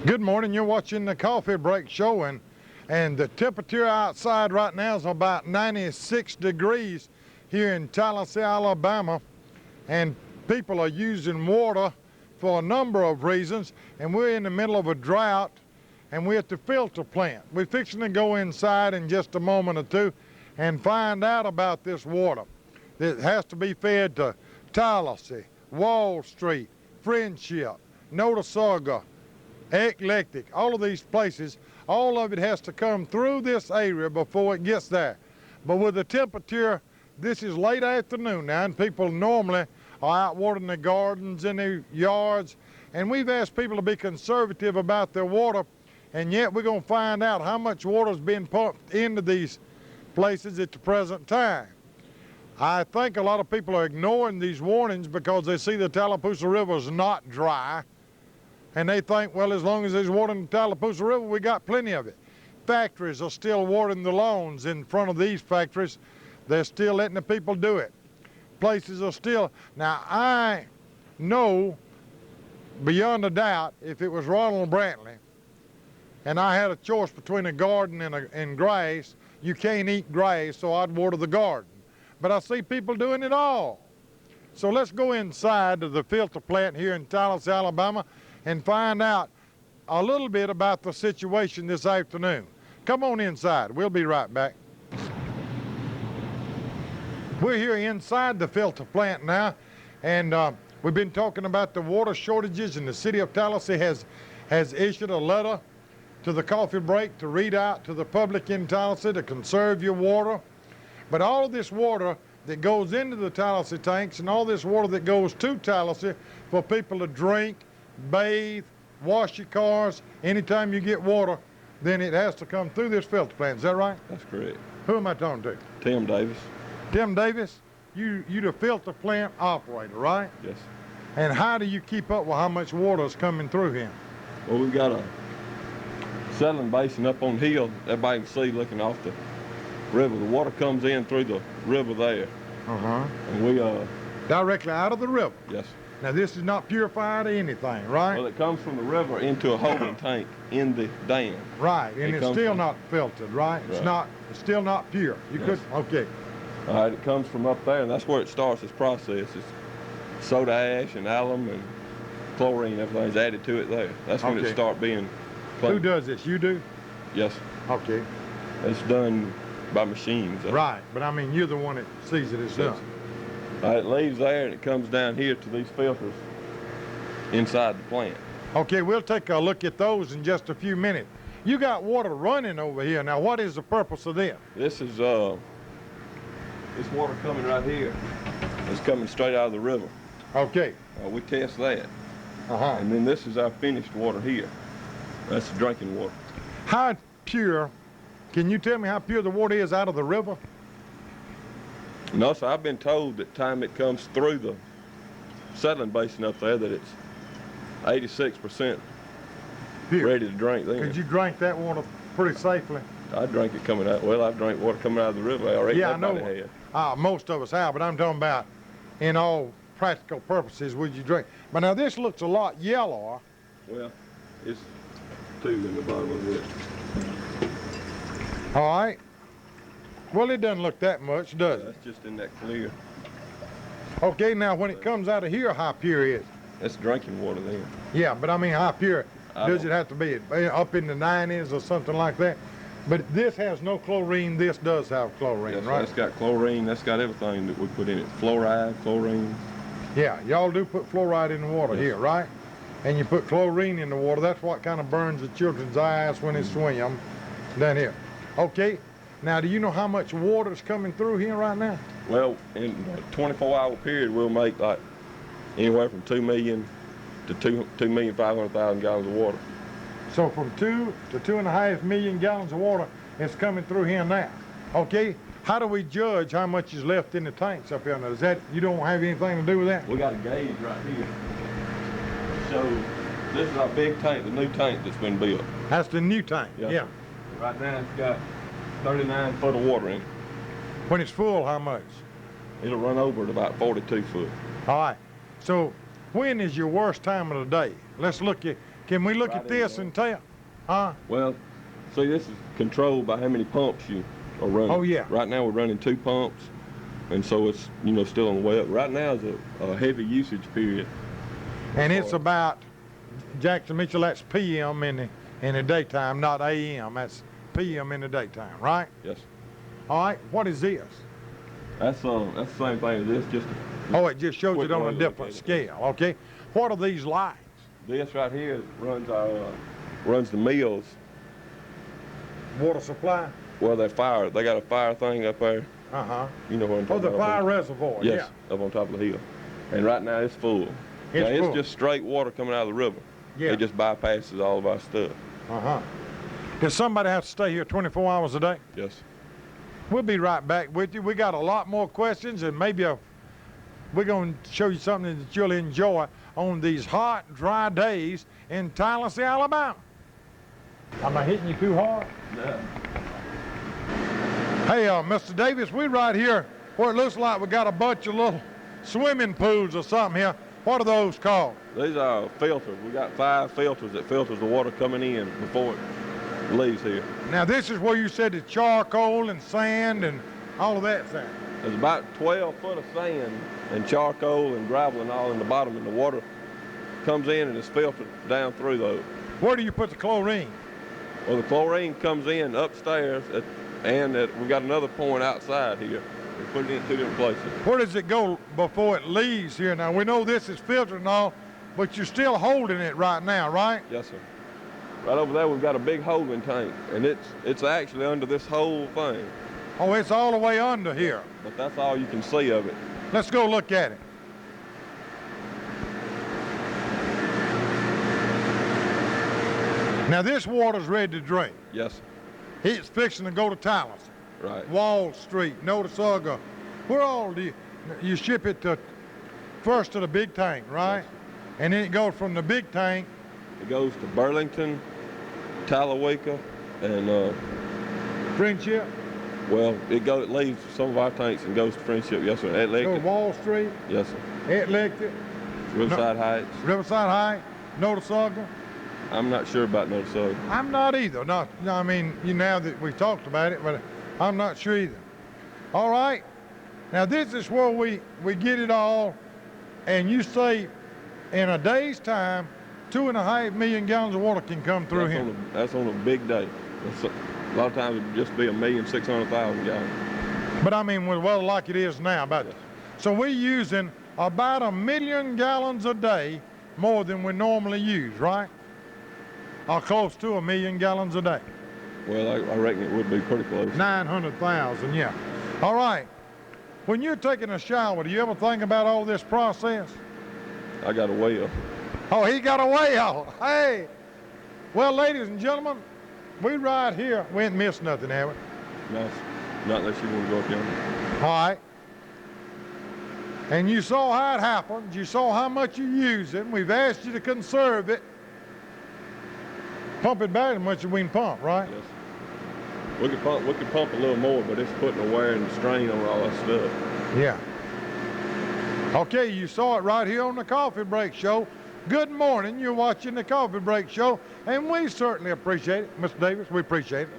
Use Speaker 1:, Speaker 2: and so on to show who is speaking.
Speaker 1: Good morning. You're watching the Coffee Break Show, and the temperature outside right now is about 96 degrees here in Tallassee, Alabama, and people are using water for a number of reasons, and we're in the middle of a drought, and we're at the filter plant. We're fixing to go inside in just a moment or two and find out about this water that has to be fed to Tallassee, Wall Street, Friendship, Notasulga, Eclectic, all of these places. All of it has to come through this area before it gets there. But with the temperature, this is late afternoon now, and people normally are out watering their gardens and their yards, and we've asked people to be conservative about their water, and yet we're going to find out how much water is being pumped into these places at the present time. I think a lot of people are ignoring these warnings because they see the Tallassee River is not dry, and they think, well, as long as there's water in the Tallassee River, we got plenty of it. Factories are still watering the lawns in front of these factories. They're still letting the people do it. Places are still. Now, I know beyond a doubt, if it was Ronald Brantley and I had a choice between a garden and grass, you can't eat grass, so I'd water the garden. But I see people doing it all. So let's go inside to the filter plant here in Tallassee, Alabama, and find out a little bit about the situation this afternoon. Come on inside. We'll be right back. We're here inside the filter plant now, and we've been talking about the water shortages, and the city of Tallassee has issued a letter to the Coffee Break to read out to the public in Tallassee to conserve your water. But all of this water that goes into the Tallassee tanks and all this water that goes to Tallassee for people to drink, bathe, wash your cars, anytime you get water, then it has to come through this filter plant. Is that right?
Speaker 2: That's correct.
Speaker 1: Who am I talking to?
Speaker 2: Tim Davis.
Speaker 1: Tim Davis? You the filter plant operator, right?
Speaker 2: Yes.
Speaker 1: And how do you keep up with how much water is coming through here?
Speaker 2: Well, we've got a settling basin up on the hill. Everybody can see looking off the river. The water comes in through the river there. And we
Speaker 1: directly out of the river?
Speaker 2: Yes.
Speaker 1: Now this is not purified or anything, right?
Speaker 2: Well, it comes from the river into a holding tank in the dam.
Speaker 1: Right, and it's still not filtered, right?
Speaker 2: Right.
Speaker 1: It's still not pure. You could, okay.
Speaker 2: All right, it comes from up there, and that's where it starts this process. It's soda ash and alum and chlorine, everything's added to it there. That's when it starts being clean.
Speaker 1: Who does this? You do?
Speaker 2: Yes.
Speaker 1: Okay.
Speaker 2: It's done by machines.
Speaker 1: Right, but I mean, you're the one that sees it, it's done.
Speaker 2: All right, it leaves there and it comes down here to these filters inside the plant.
Speaker 1: Okay, we'll take a look at those in just a few minutes. You got water running over here. Now, what is the purpose of this?
Speaker 2: This is this water coming right here. It's coming straight out of the river.
Speaker 1: Okay.
Speaker 2: We test that. And then this is our finished water here. That's the drinking water.
Speaker 1: How pure, can you tell me how pure the water is out of the river?
Speaker 2: No, so I've been told that time it comes through the settling basin up there that it's 86%
Speaker 1: pure.
Speaker 2: Ready to drink then.
Speaker 1: Could you drink that water pretty safely?
Speaker 2: I drank it coming out. Well, I've drank water coming out of the river already.
Speaker 1: Yeah, I know. Most of us have, but I'm talking about in all practical purposes, would you drink? But now this looks a lot yellower.
Speaker 2: Well, it's tubes in the bottom of it.
Speaker 1: All right. Well, it doesn't look that much, does it?
Speaker 2: That's just in that clear.
Speaker 1: Okay, now when it comes out of here, how pure is it?
Speaker 2: That's drinking water then.
Speaker 1: Yeah, but I mean, how pure does it have to be? Up in the 90s or something like that? But this has no chlorine. This does have chlorine,
Speaker 2: yes,
Speaker 1: right?
Speaker 2: That's got chlorine. That's got everything that we put in it. Fluoride, chlorine.
Speaker 1: Yeah, y'all do put fluoride in the water here, right? And you put chlorine in the water. That's what kind of burns the children's eyes when they swim down here. Okay. Now, do you know how much water is coming through here right now?
Speaker 2: Well, in a 24-hour period, we'll make like anywhere from 2 million to 2,500,000 gallons of water.
Speaker 1: So from 2 to 2.5 million gallons of water is coming through here now. Okay, how do we judge how much is left in the tanks up here now? Is that, you don't have anything to do with that?
Speaker 2: We got a gauge right here. So this is our big tank, the new tank that's been built.
Speaker 1: That's the new tank, yeah.
Speaker 2: Right now it's got 39 foot of water in it.
Speaker 1: When it's full, how much?
Speaker 2: It'll run over at about 42 foot.
Speaker 1: All right, so when is your worst time of the day? Let's look at, Can we look
Speaker 2: Right
Speaker 1: at this
Speaker 2: in
Speaker 1: and tell? Huh?
Speaker 2: Well, see, this is controlled by how many pumps you are running.
Speaker 1: Oh, yeah.
Speaker 2: Right now we're running 2 pumps, and so it's, you know, still on the way up. Right now is a heavy usage period.
Speaker 1: And it's about, Jackson Mitchell, that's PM in the daytime, not AM. That's PM in the daytime, right?
Speaker 2: Yes.
Speaker 1: All right, what is this?
Speaker 2: That's the same thing as this, just
Speaker 1: Oh, it just shows
Speaker 2: quick
Speaker 1: it on
Speaker 2: way
Speaker 1: a
Speaker 2: to look
Speaker 1: different
Speaker 2: at it.
Speaker 1: scale, okay? What are these lights?
Speaker 2: this right here runs the mills.
Speaker 1: Water supply?
Speaker 2: Well, they got a fire thing up there.
Speaker 1: Uh-huh.
Speaker 2: You know what I'm
Speaker 1: Oh,
Speaker 2: talking
Speaker 1: the
Speaker 2: about?
Speaker 1: fire reservoir,
Speaker 2: Yes, up on top of the hill. And right now it's full.
Speaker 1: It's full.
Speaker 2: It's just straight water coming out of the river.
Speaker 1: Yeah.
Speaker 2: It just bypasses all of our stuff.
Speaker 1: Uh-huh. Does somebody have to stay here 24 hours a day?
Speaker 2: Yes.
Speaker 1: We'll be right back with you. We got a lot more questions, and maybe we're going to show you something that you'll enjoy on these hot, dry days in Tallassee, Alabama. Am I hitting you too hard?
Speaker 2: Yeah.
Speaker 1: Hey, Mr. Davis, we're right here where it looks like we got a bunch of little swimming pools or something here. What are those called?
Speaker 2: These are filters. We got 5 filters that filters the water coming in before it leaves here.
Speaker 1: Now, this is where you said it's charcoal and sand and all of that sand.
Speaker 2: There's about 12 foot of sand and charcoal and gravel and all in the bottom, and the water comes in and is filtered down through those.
Speaker 1: Where do you put the chlorine?
Speaker 2: Well, the chlorine comes in upstairs, we got another point outside here. We put it in 2 different places.
Speaker 1: Where does it go before it leaves here? Now, we know this is filtered and all, but you're still holding it right now, right?
Speaker 2: Yes, sir. Right over there, we've got a big holding tank, and it's actually under this whole thing.
Speaker 1: Oh, it's all the way under here.
Speaker 2: But that's all you can see of it.
Speaker 1: Let's go look at it. Now, this water's ready to drink.
Speaker 2: Yes, sir.
Speaker 1: It's fixing to go to Tallassee,
Speaker 2: Right.
Speaker 1: Wall Street, Notasulga. Where all do you ship it to first to the big tank, right?
Speaker 2: Yes.
Speaker 1: And then it goes from the big tank.
Speaker 2: It goes to Burlington, Tallawaca, and
Speaker 1: Friendship,
Speaker 2: well, it leaves some of our tanks and goes to Friendship. Yes, sir.
Speaker 1: go to
Speaker 2: Atlantic.
Speaker 1: Wall Street,
Speaker 2: Yes, sir.
Speaker 1: Atlantic,
Speaker 2: Riverside Heights.
Speaker 1: Riverside High, Notasulga.
Speaker 2: I'm not sure about Notasulga.
Speaker 1: I'm not either. No, I mean, now that we've talked about it, but I'm not sure either. All right. Now, this is where we get it all, and you say in a day's time, 2.5 million gallons of water can come through here.
Speaker 2: That's on a big day. A lot of times it'd just be 1,600,000 gallons.
Speaker 1: But I mean, with weather like it is now,
Speaker 2: Yes.
Speaker 1: so we're using about 1 million gallons a day more than we normally use, right? Or close to 1 million gallons a day.
Speaker 2: Well, I reckon it would be pretty close.
Speaker 1: 900,000, yeah. All right. When you're taking a shower, do you ever think about all this process?
Speaker 2: I got a well.
Speaker 1: Oh, he got a well. Hey. Well, ladies and gentlemen, we right here. We ain't missed nothing, have we?
Speaker 2: No, not unless you want to go up yonder.
Speaker 1: All right. And you saw how it happened. You saw how much you use it. We've asked you to conserve it. Pump it back as much as we can pump, right?
Speaker 2: Yes. We could pump a little more, but it's putting a wear and strain on all that stuff.
Speaker 1: Yeah. Okay, you saw it right here on the Coffee Break Show. Good morning. You're watching the Coffee Break Show, and we certainly appreciate it. Mr. Davis, we appreciate it.